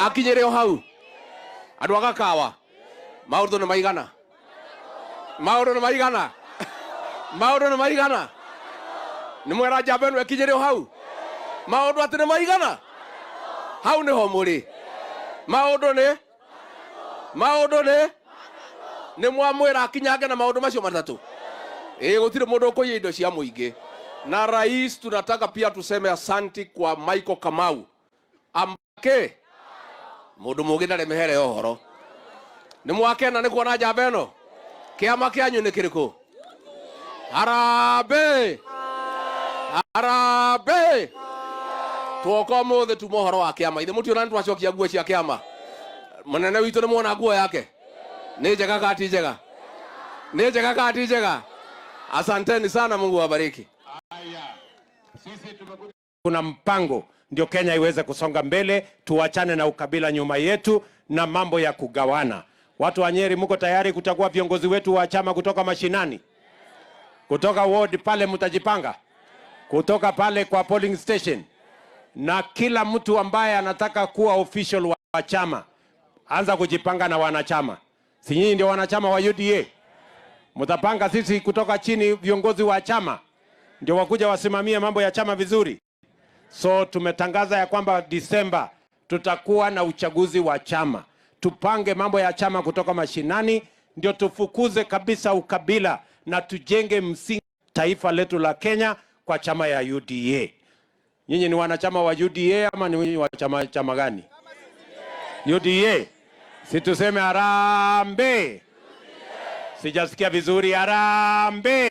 akinyere o hau andu agakawa maundu ni maigana ni mwera njamba ĩno ĩkinyĩre o hau maundu ati ni maigana hau niho muri maundu ni mwamwira akinyange na maundu macio matatu gutire mundu ukuiya indo cia muingi. Na rais, tunataka pia tuseme asanti kwa Michael Kamau ambake mundu mugi ndare mehere ohoro ni mwakena ni kuona njamba ĩno kiama kianyu ni kiriku Harambe tuoko mothe tu mohoro wa kiama ithe mutio na twacokia nguo cia kiama munene witu ni muona nguo yake ni njega kati njega asanteni sana, Mungu awabariki. Kuna mpango ndio Kenya iweze kusonga mbele, tuachane na ukabila nyuma yetu na mambo ya kugawana. Watu wa Nyeri, mko tayari kutakuwa viongozi wetu wa chama kutoka mashinani? Kutoka ward pale mtajipanga? Kutoka pale kwa polling station? Na kila mtu ambaye anataka kuwa official wa chama anza kujipanga na wanachama. Si nyinyi ndio wanachama wa UDA? Mtapanga sisi kutoka chini viongozi wa chama ndio wakuja wasimamie mambo ya chama vizuri. So tumetangaza ya kwamba Disemba tutakuwa na uchaguzi wa chama. Tupange mambo ya chama kutoka mashinani ndio tufukuze kabisa ukabila na tujenge msingi taifa letu la Kenya kwa chama ya UDA. Nyinyi ni wanachama wa UDA ama ni wa chama gani? UDA. Si tuseme harambee. Sijasikia vizuri, harambee.